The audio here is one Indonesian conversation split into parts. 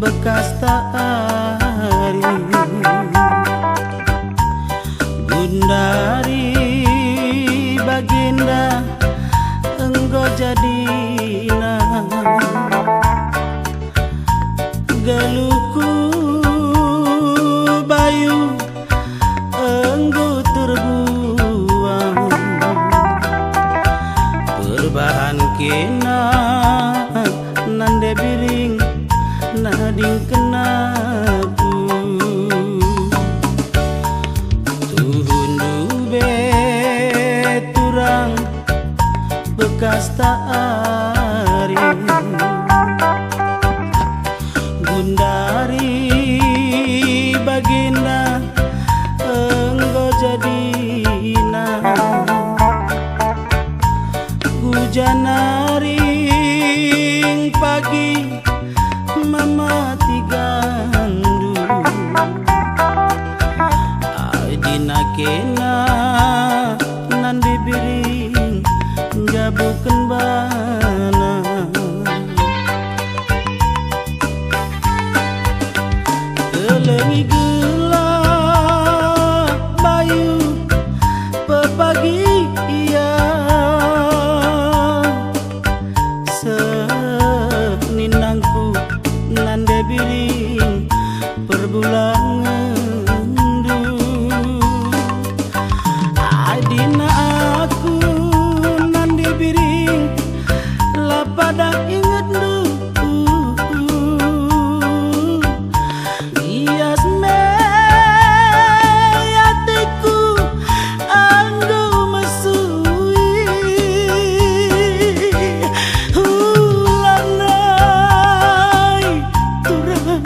bekas tari Gundari baginda engkau jadina Geluhku bayu engkau terbuang Perbahan kena nande biring nading kenaku Tuhun dube turang bekas tari Gundari baginda engkau jadina Hujan pagi mama tigandu Aidina kena nandi biring jabukan bana Kelengi gelap bayu pepagi iya Seninangku nande biring perbulangan Adina aku nande biring lapada inget Ias me hatiku anggo mesui Ulanai turang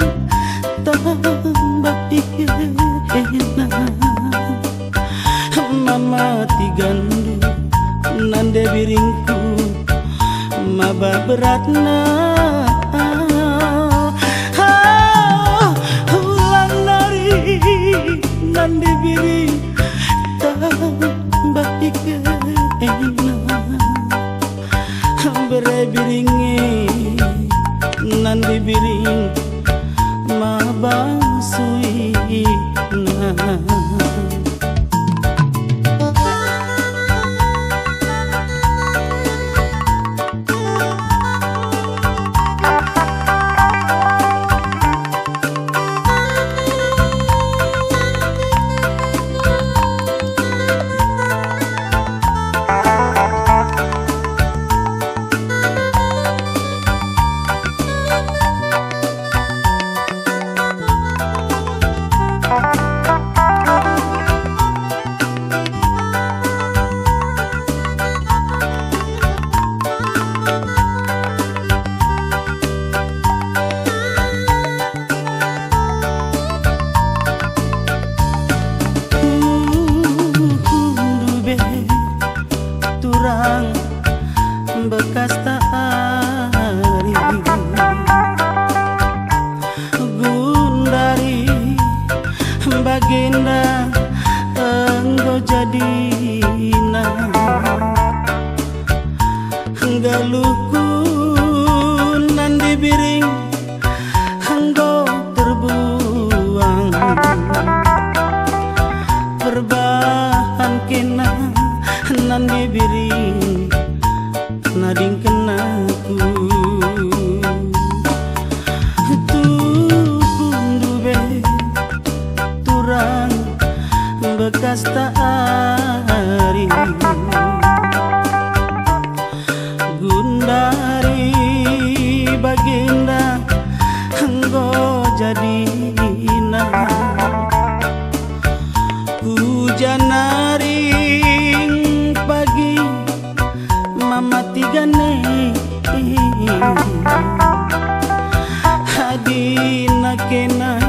tambah ikena Mama tigandu nande biringku maba beratna Ulang dari nande biring tambah ikena Bere biringi nande biring maba suina bekas tari Gundari baginda engkau jadina Geluhku nandi biring engkau terbuang Perbahan kena nandi biring nading kenaku Tuhun dube turang bekas tari Gundari baginda engkau jadina Hujan naring pagi mama tigane Hadina kena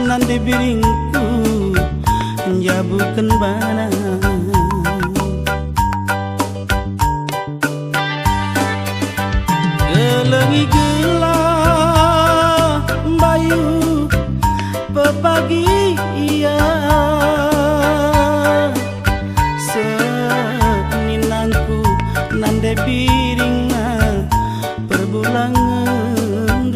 nande biringku jabukan bana Kelengi gelap bayu pepagi iya Seninangku nande biring perbulangan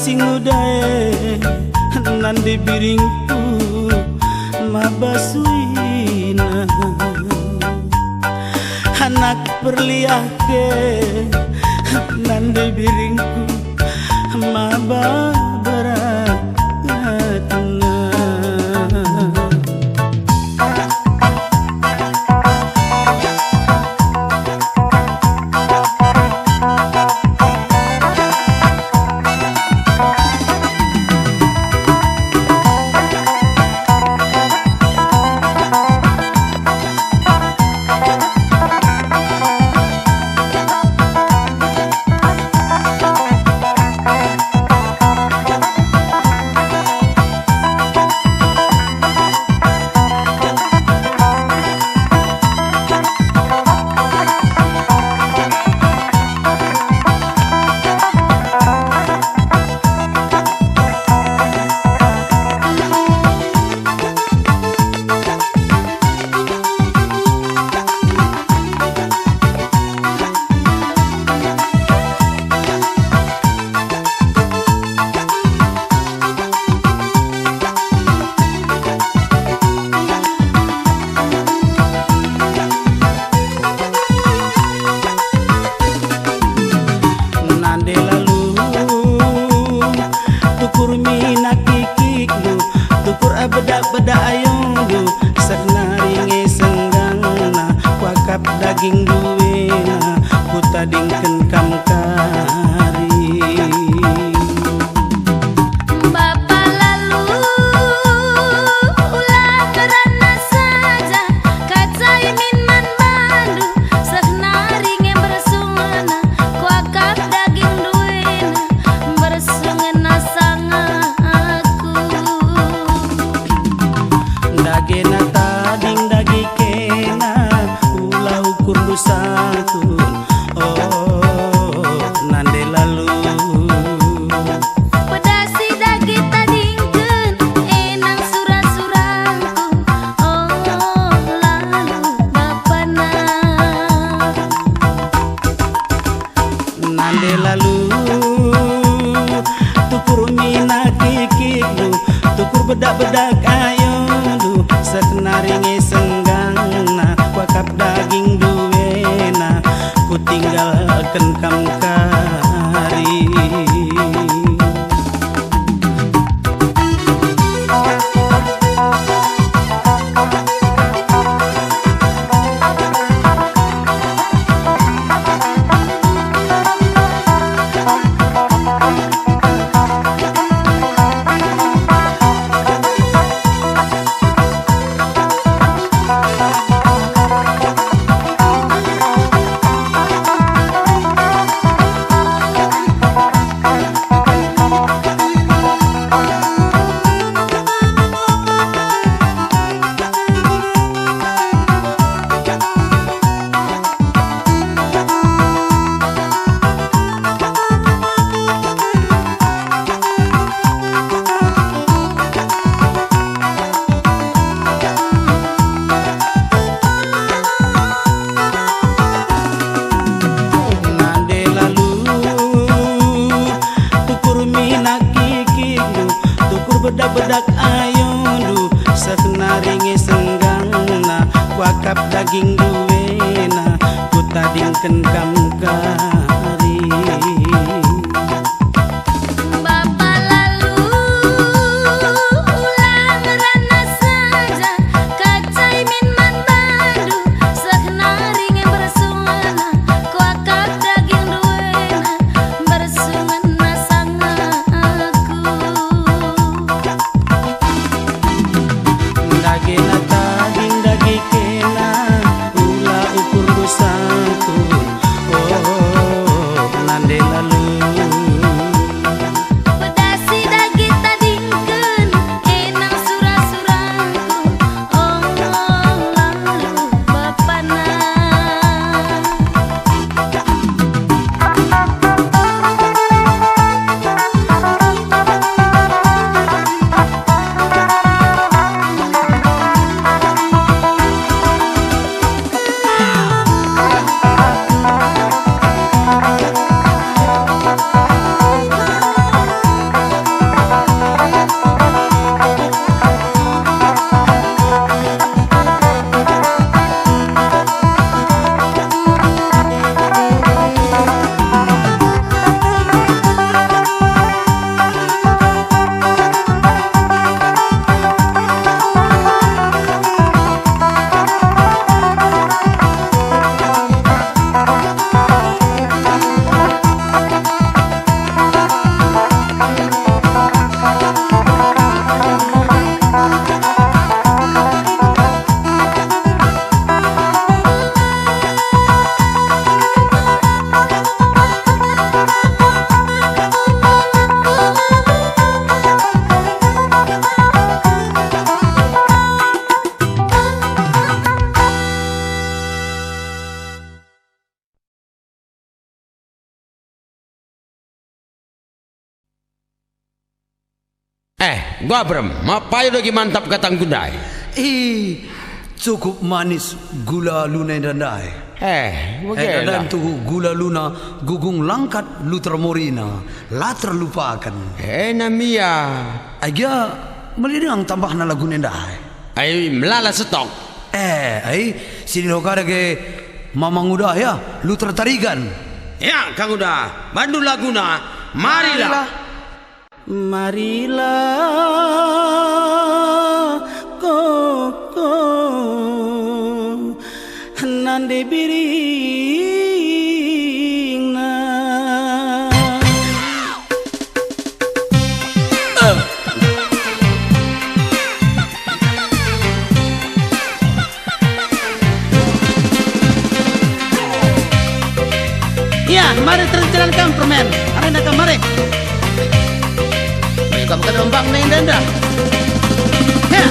sing udae nande biringku mabasuina anak perliake nande biringku mababaratna. Bedak-bedak ayungdu senaringe senggangna wakap daging duwena ku tadingkeun kam kari. Bapa lalu ulah karana saja kacai minman bandu senaringe bersungana wakap daging duwena bersungana sanga dagena tading dagi kena ulah ukur dosaku oh nande lalu pedasi dagi tadingkeun enang surang-surangku oh lalu bapana nande lalu tukur mina kikiklu tukur bedak-bedak ayundu sekenaringe senggangna wakap daging duwena ku tinggalkeun kam kari. Bedak-bedak ayundu sekenaringe senggangna wakap daging duwena ku tadingkeun kam kari. Bapa lalu ulah ngerana saja kacai minman bandu sekenaringe bersungana wakap daging duwena bersungana sanga aku. Dagena tading dagi kena ulah ukur dosaku oh gua Abram, mapai lagi mantap katang gundai. Cukup manis gula luna dandai. Dan Bagaimana? tu gula luna gugung langkat lutra morina, la terlupakan. Namia. Aja melirang tambah na lagu nendai. Ay melala stok. Sini lokada ke mamang udah ya, lutra tarigan. Ya, Kang udah. Bandu laguna, marilah. Marilah koko nande biringna Ya, mari terjalankan permen. Arena kemari. Kamu kan ombang main denda. Ya.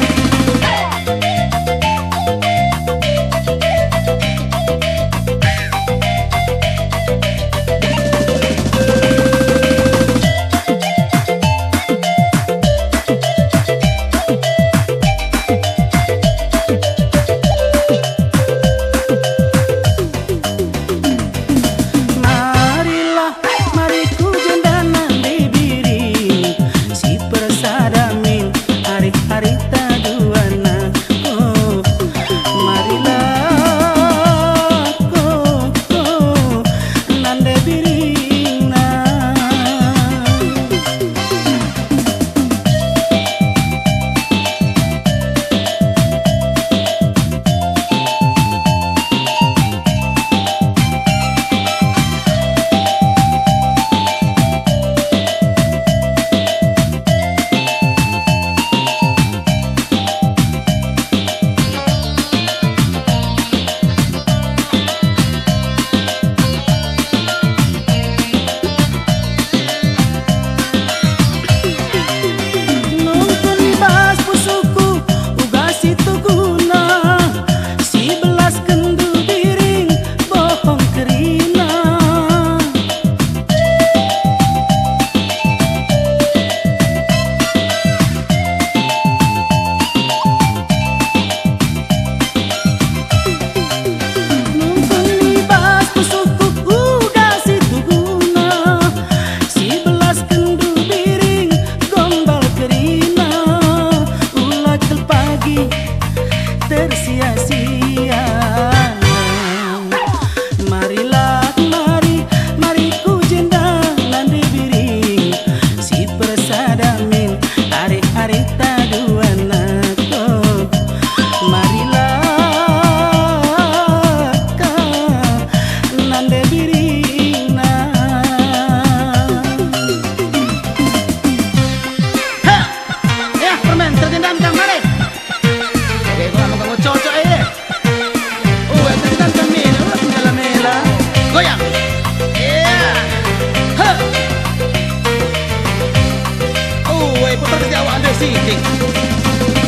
Siti.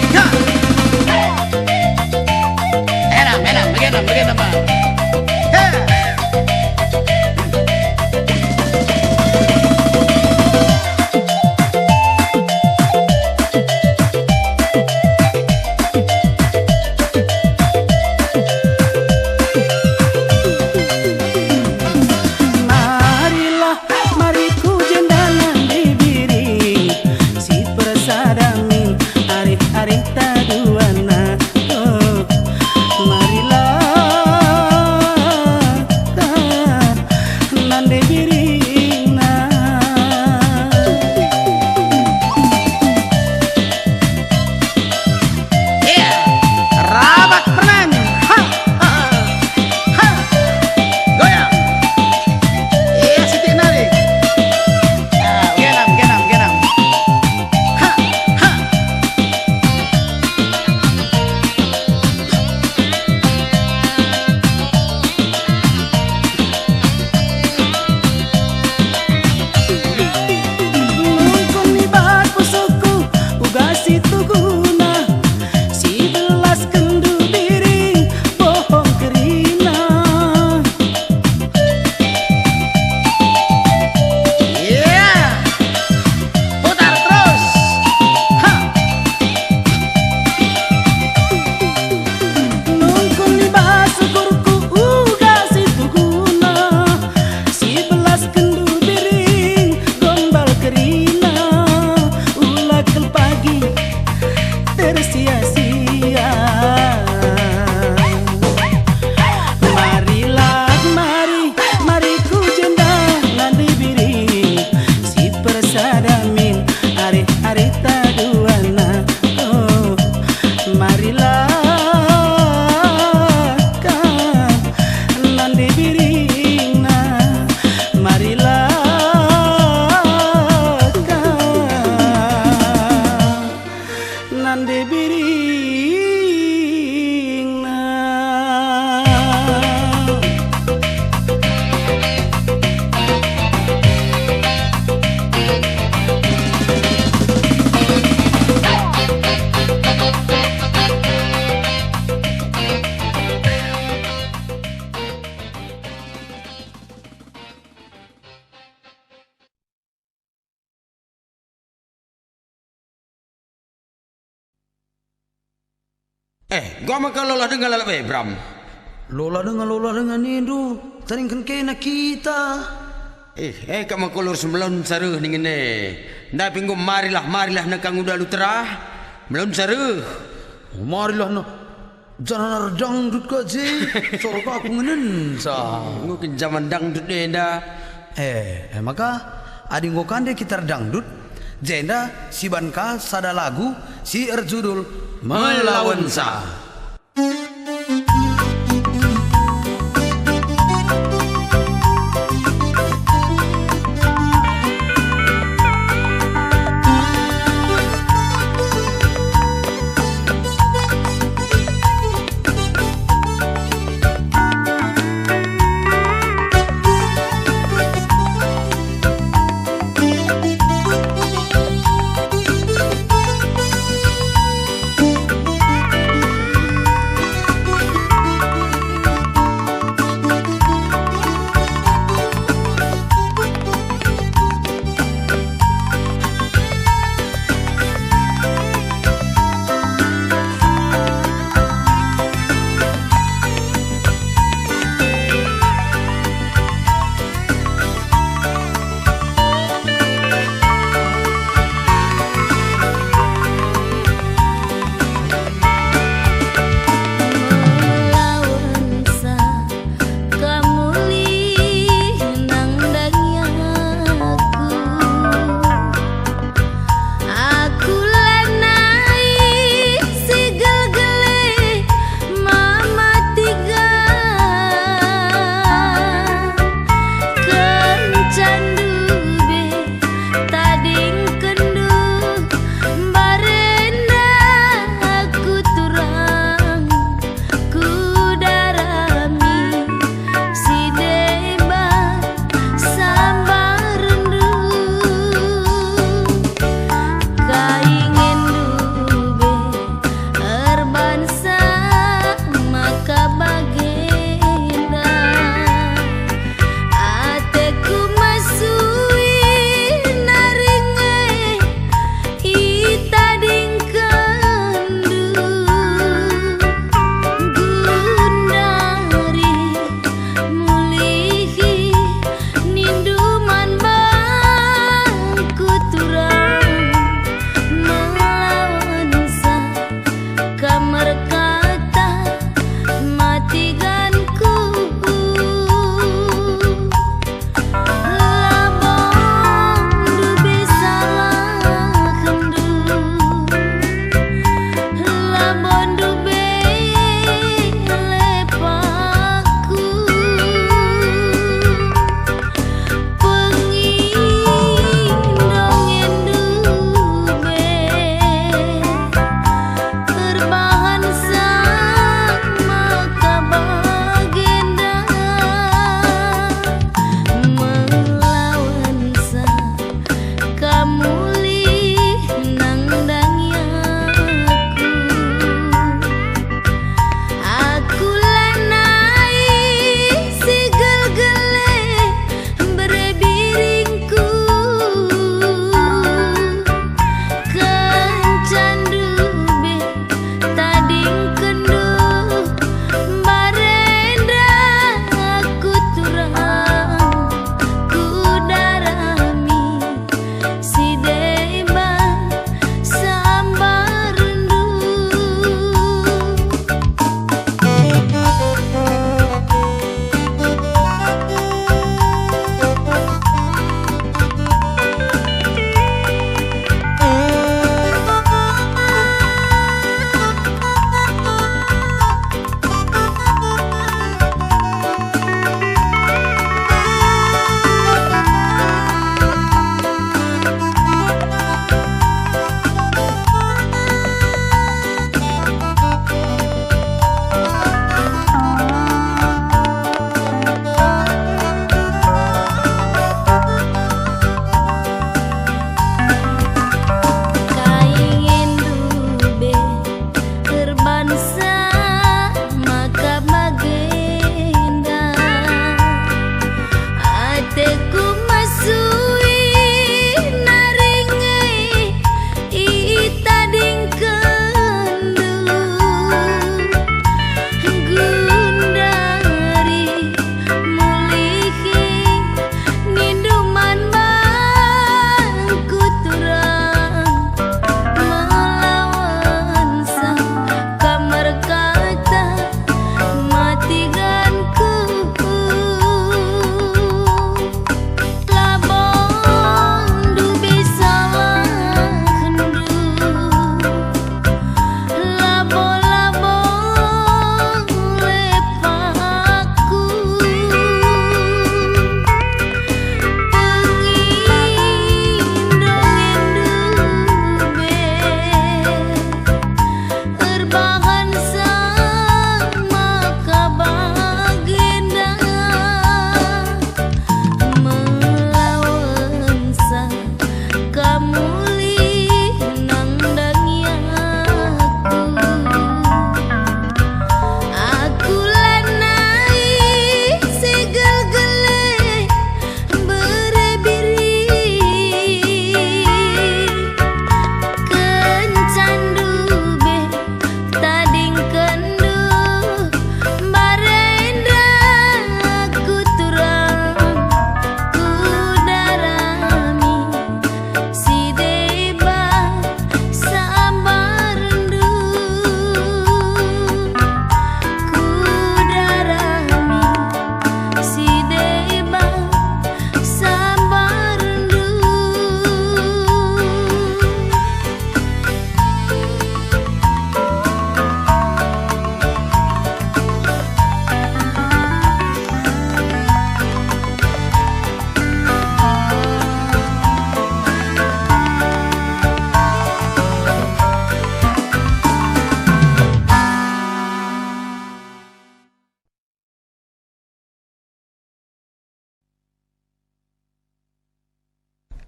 Ya. Enak, bagaimana, Pak? Ya. tersia-sia. Marilah, mari ku jenda nanti biri si persadamin ari taduana. Oh, marilah kan nanti birina, marilah kan nanti birina. Gua maka lola dengan lalabe Bram. Lola dengan itu taringkan kena kita. Kamu kolor sebelum saruh nih ne. Nda pinggu marilah nakang udah luterah. Belum saruh. Marilah no. Jangan dangdut ka je. Sorok aku ngenen sa. Mungkin zaman dangdut deh nda. Maka ading go kande kita dangdut. Jenda si banka sada lagu si erjudul Melawan Sa.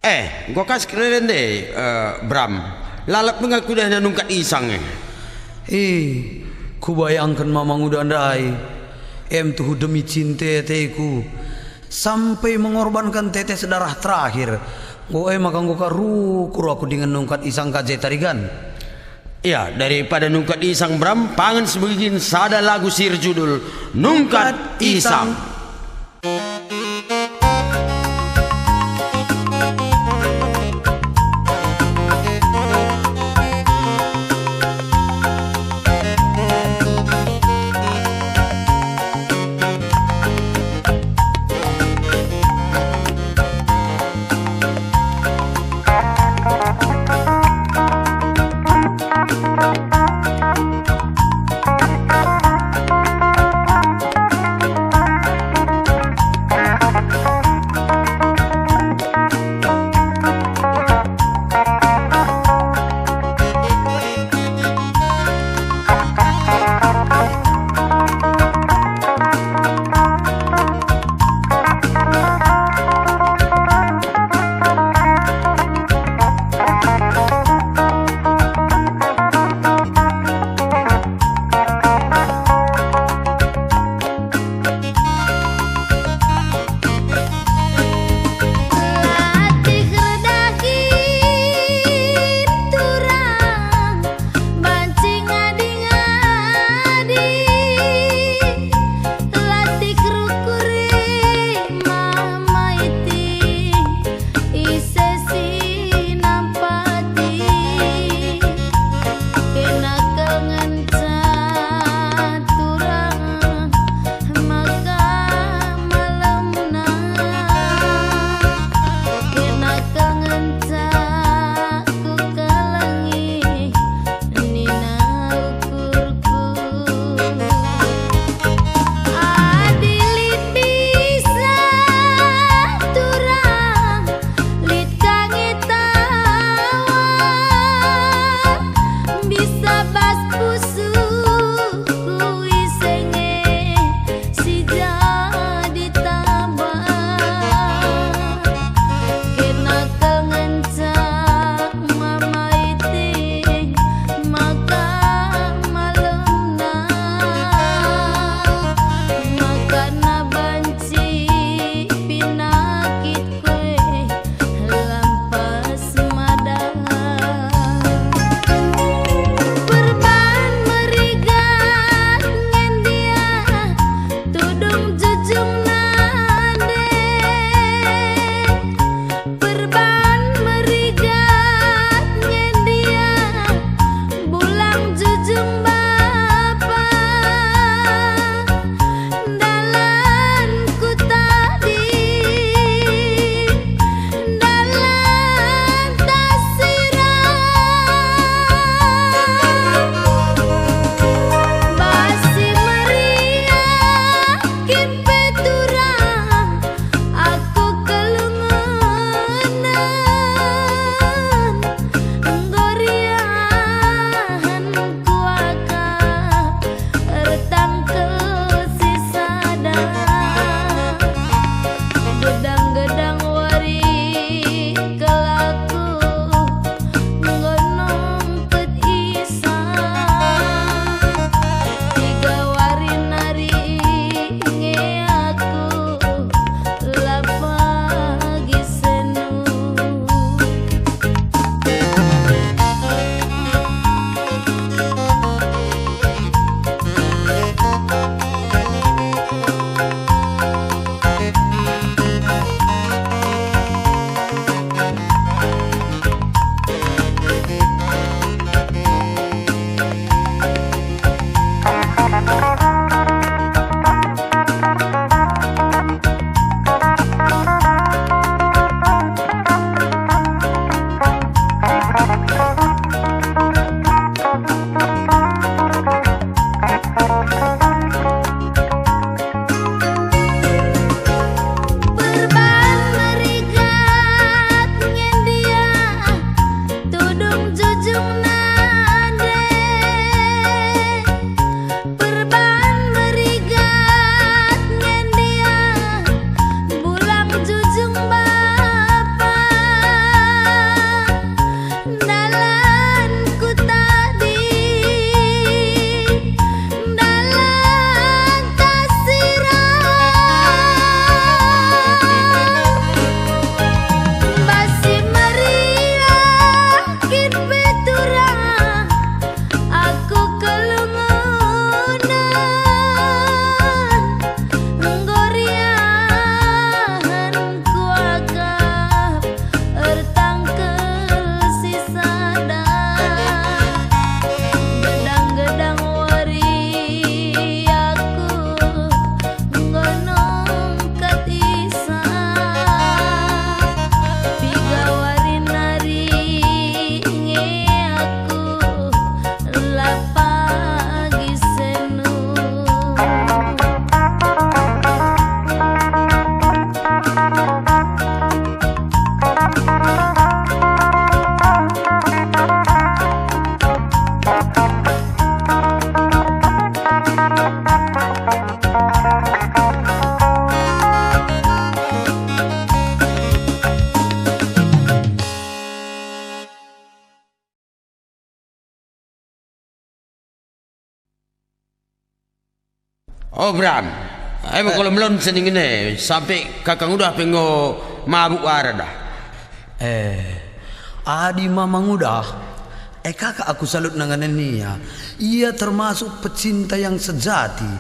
Gua kas keren deh, Bram. Lalap mengaku dah nungkat isang ku bayangkan mamang udah andai. Tuh demi cinta teku sampai mengorbankan tetes darah terakhir. Gue maka gue kuru aku dengan nungkat isang kaje tarigan. Ya, daripada nungkat isang Bram, pangan sebegin sada lagu sir judul Nungkat Isang. Bisa bas pusat Oh Bram, kalau melon sening ini sampai kakang udah pengo mabuk ara dah. Adi mamang udah. Kakak aku salut dengan Nia. Ia termasuk pecinta yang sejati.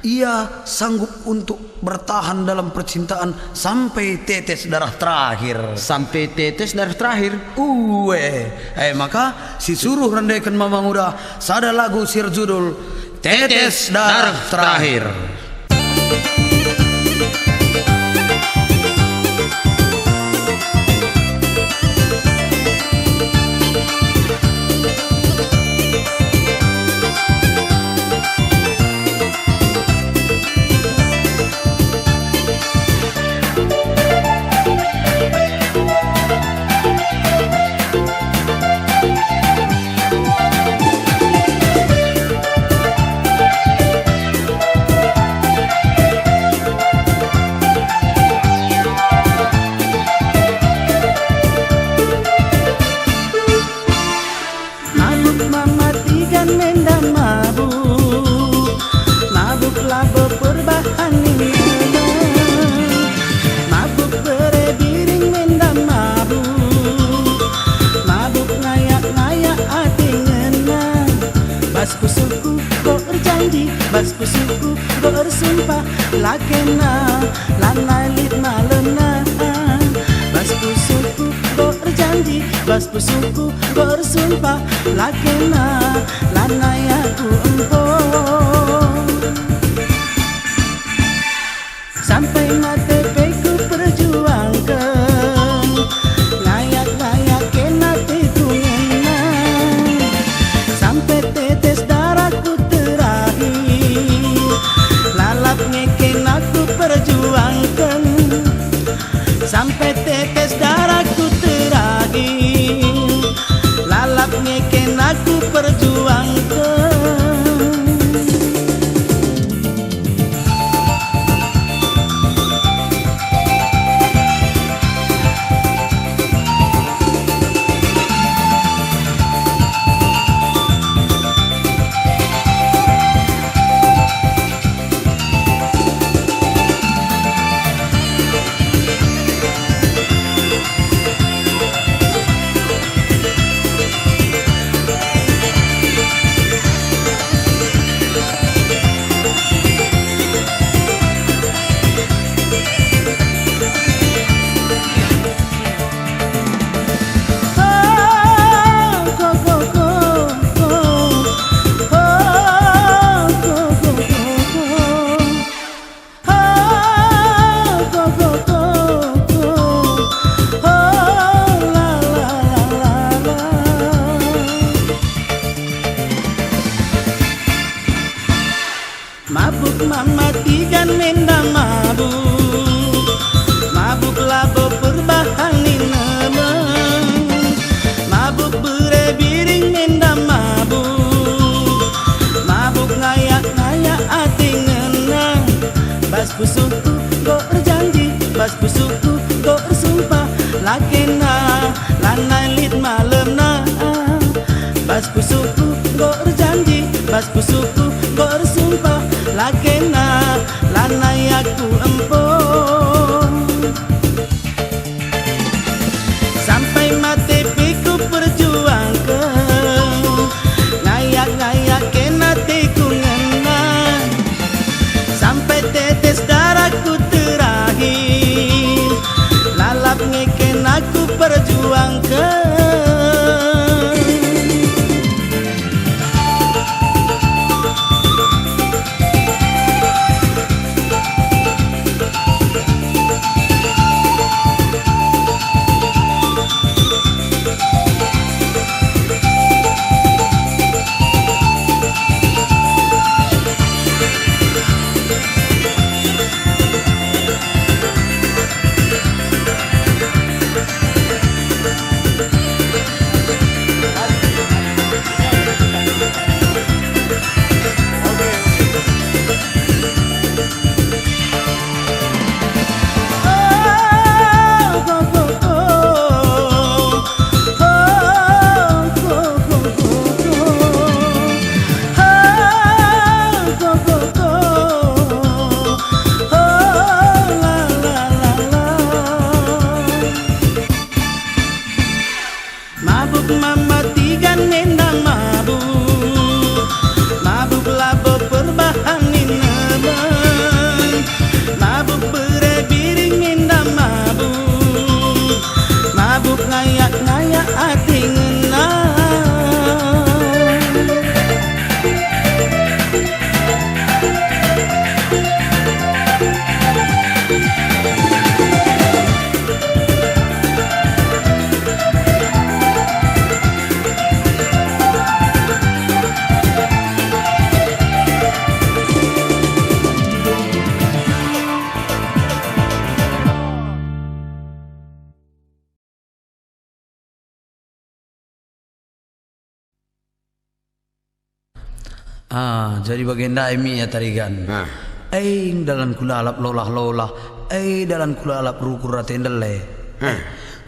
Ia sanggup untuk bertahan dalam percintaan sampai tetes darah terakhir. Sampai tetes darah terakhir. Maka si suruh rendaikan mamang udah sada lagu sir judul Tetes Darah Terakhir. Bas pusuku bersumpah lakena lanai lit malena. Bas pusuku berjanji, bas pusuku bersumpah lakena lanai aku empon. Sampai mati ku perjuangkan, layak-layak kena teku ngenang. Sampai tetes darahku ngeken aku perjuangkan, sampai tetes darahku terakhir. Lalap ngeken aku perjuangkan. Mabuk mematikan menda mabuk, mabuk labo perbahani nemeng. Mabuk berebiring menda mabuk, mabuk ngayak-ngayak ati ngenang. Bas pusuku berjanji, bas pusuku bersumpah lakena lanai lit malemna. Bas pusuku berjanji, bas pusuku bersumpah lakena lanai aku empon. Sampai mati ku perjuangkan, ngayak-ngayak kena teku ngenang. Sampai tetes darahku terakhir, lalap ngeken aku perjuangkan. Jadi bagian daimi ya tarigan. Dalan kulalap lolah-lolah, dalan kulalap rukur ratendele.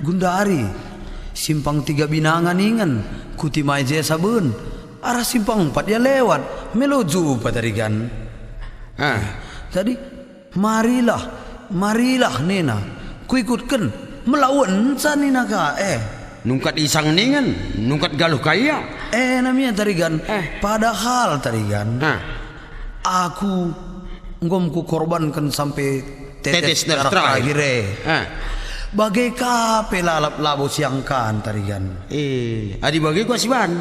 Gundari simpang 3 binangan ingan kutimai je sabun. Arah simpang 4 ya lewat meluju patarigan. Jadi marilah nena kuikutkan melawan sanina ka Nungkat isang ningan, nungkat galuh kaya. Namanya tarigan. Padahal tarigan, aku ngomku korbankan sampai tetes darah terakhir. Bagai kape lalap labo siangkan tarigan. Adi bagi ku asiban.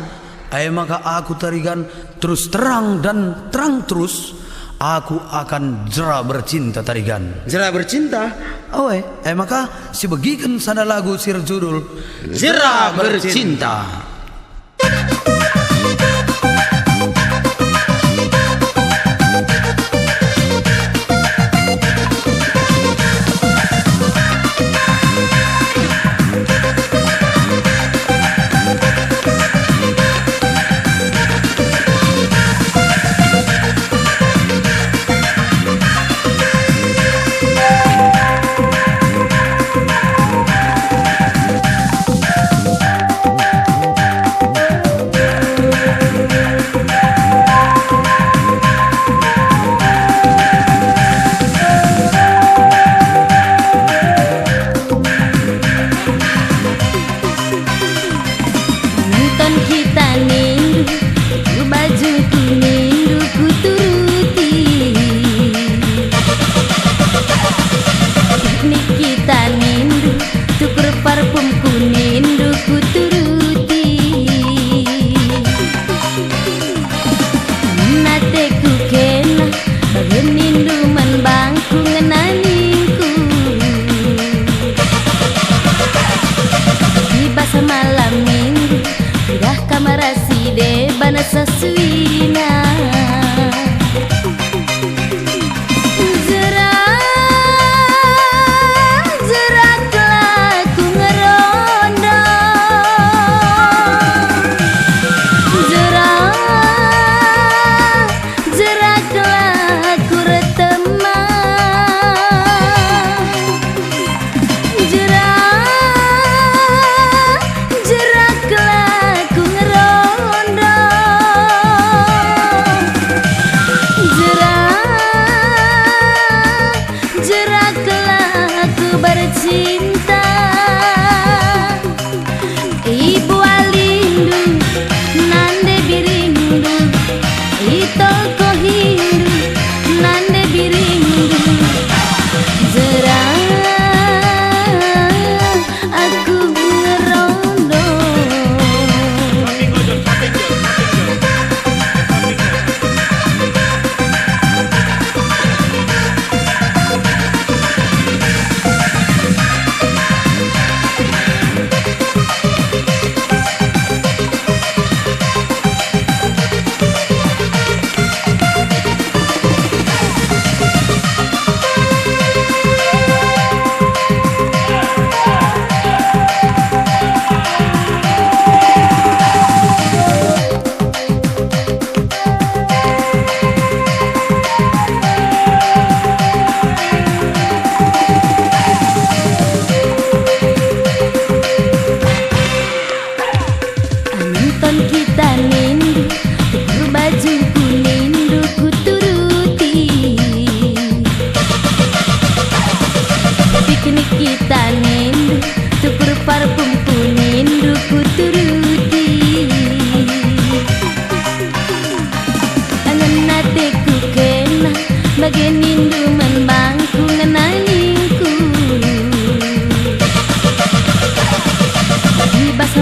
Maka aku tarigan terus terang dan terang terus. Aku akan jera bercinta tarigan. Jera bercinta? Maka si begikan sana lagu sir judul Jera Bercinta.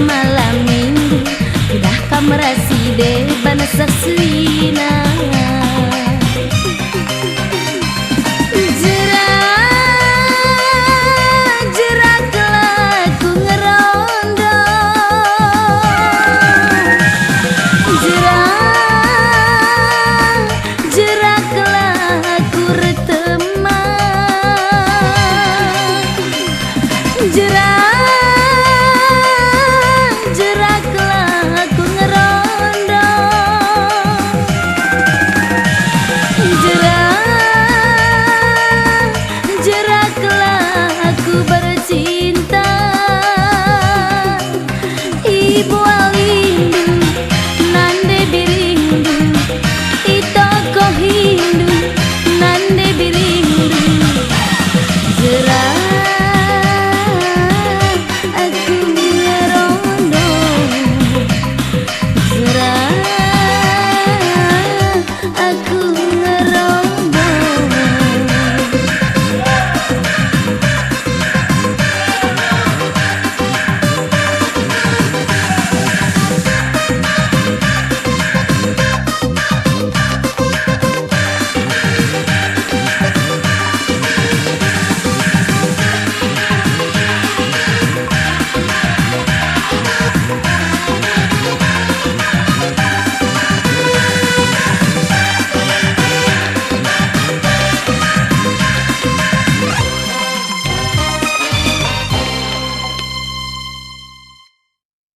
Malam minggu udah kamerasi deh bana saksina.